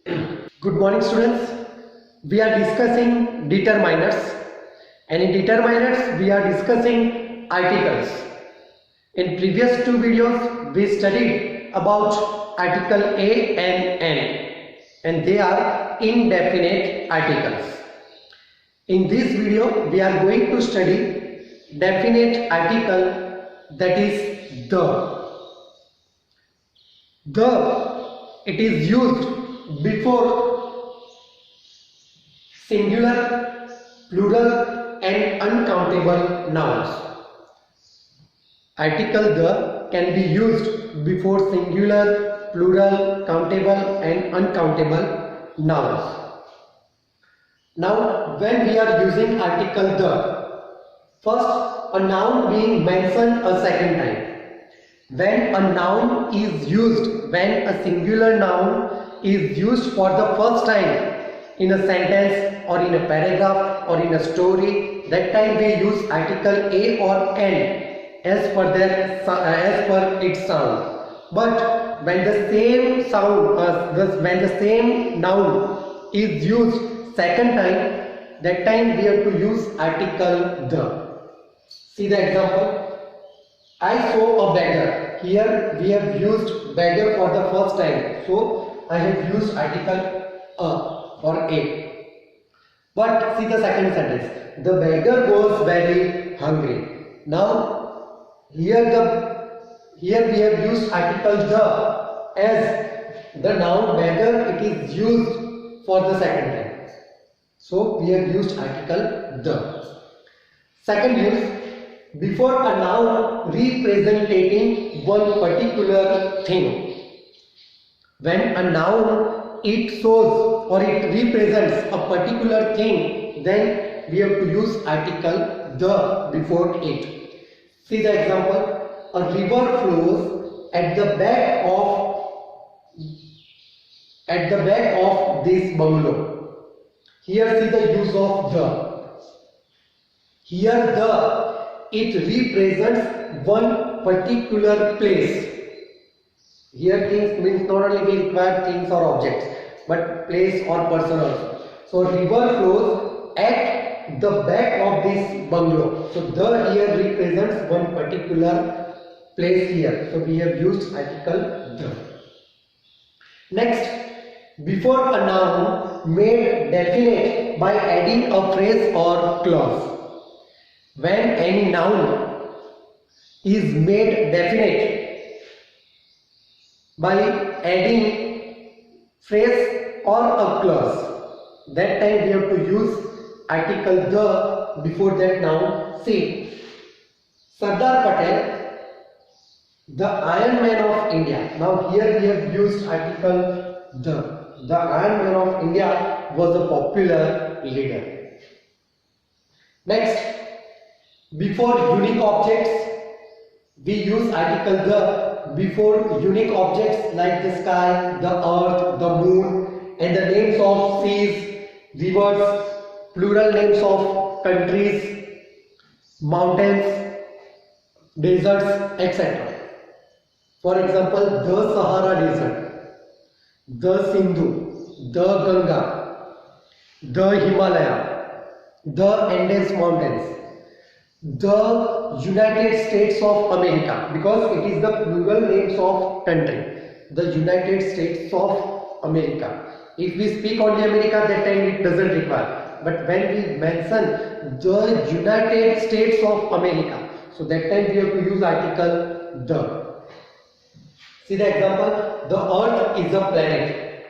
Good morning, students. We are discussing determiners, and in determiners we are discussing articles. In previous two videos we studied about article A and N, and they are indefinite articles. In this video we are going to study definite article, that is the. It is used before singular, plural and uncountable nouns. Article the can be used before singular, plural, countable and uncountable nouns. Now, when we are using article the, first a noun being mentioned a second time. When a noun is used, when a singular noun is used for the first time in a sentence or in a paragraph or in a story, that time we use article A or N as per its sound. But when the same noun is used second time, that time we have to use article the. See the example. I saw a beggar. Here we have used beggar for the first time. So I have used article a or a. But see the second sentence. The beggar was very hungry. Now here we have used article the as the noun beggar. It is used for the second time. So we have used article the. Second use. Before a noun representing one particular thing. When a noun it shows or it represents a particular thing, then we have to use article the before it. See the example. A river flows at the back of this bungalow. Here see the use of the. Here the it represents one particular place. Here things means not only we require things or objects, but place or person also. So river flows at the back of this bungalow. So the here represents one particular place here. So we have used article the. Next, before a noun made definite by adding a phrase or clause. When any noun is made definite by adding phrase or a clause, that time we have to use article the before that noun. See, Sardar Patel, the Iron Man of India. Now here we have used article the. The Iron Man of India was a popular leader. Next, before unique objects, we use article the before unique objects like the sky, the earth, the moon, and the names of seas, rivers, plural names of countries, mountains, deserts, etc. For example, the Sahara Desert, the Sindhu, the Ganga, the Himalaya, the Andes Mountains, the United States of America, because it is the plural names of country, the United States of America. If we speak only America, that time it doesn't require, but when we mention the United States of America, so that time we have to use article the. See the example. The earth is a planet.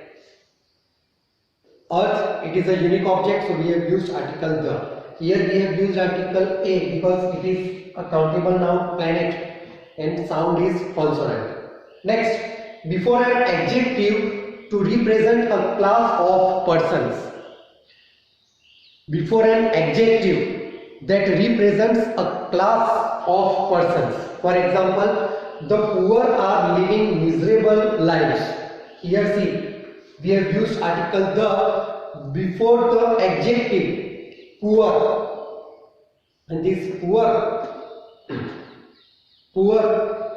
Earth, it is a unique object, so we have used article the. Here we have used article a because it is a countable noun, planet, and sound is consonant. Next, before an adjective to represent a class of persons. Before an adjective that represents a class of persons. For example, the poor are living miserable lives. Here see, we have used article the before the adjective poor, and this poor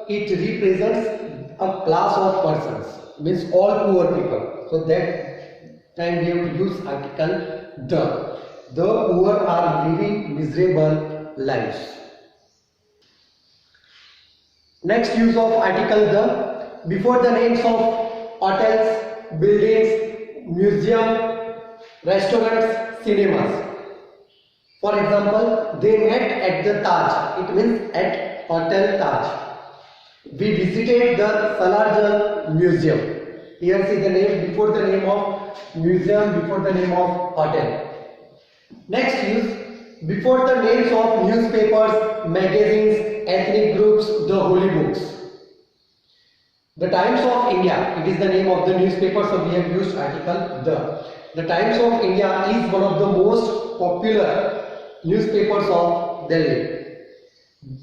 it represents a class of persons, means all poor people. So that time we have to use article the. The poor are living miserable lives. Next use of article the. Before the names of hotels, buildings, museum, restaurants, cinemas. For example, they met at the Taj. It means at Hotel Taj. We visited the Salarjung Museum. Here see the name before the name of museum, before the name of hotel. Next use, before the names of newspapers, magazines, ethnic groups, the holy books. The Times of India, it is the name of the newspaper, so we have used article the. The Times of India is one of the most popular newspapers of Delhi.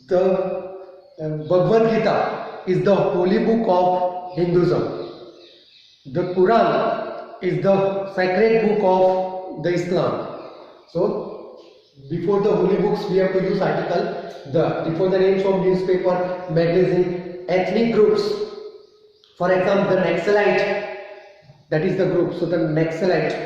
The Bhagavad Gita is the holy book of Hinduism. The Quran is the sacred book of the Islam. So, before the holy books we have to use article the. Before the names of newspaper, magazine, ethnic groups. For example, the Naxalite, that is the group. So, the Naxalite.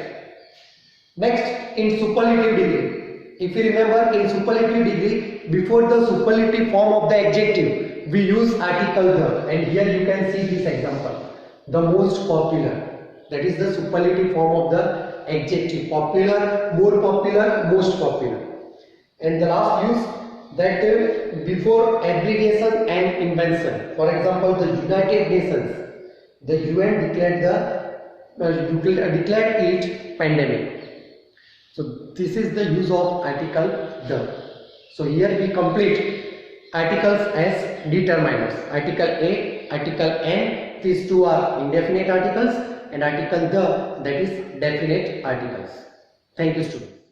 Next, in superlative degree. If you remember, in superlative degree, before the superlative form of the adjective, we use article the. And here you can see this example. The most popular. That is the superlative form of the adjective. Popular, more popular, most popular. And the last use, that before abbreviation and invention. For example, the United Nations. The UN declared it pandemic. So this is the use of article the. So here we complete articles as determiners. Article A, article N, these two are indefinite articles, and article the, that is definite articles. Thank you, students.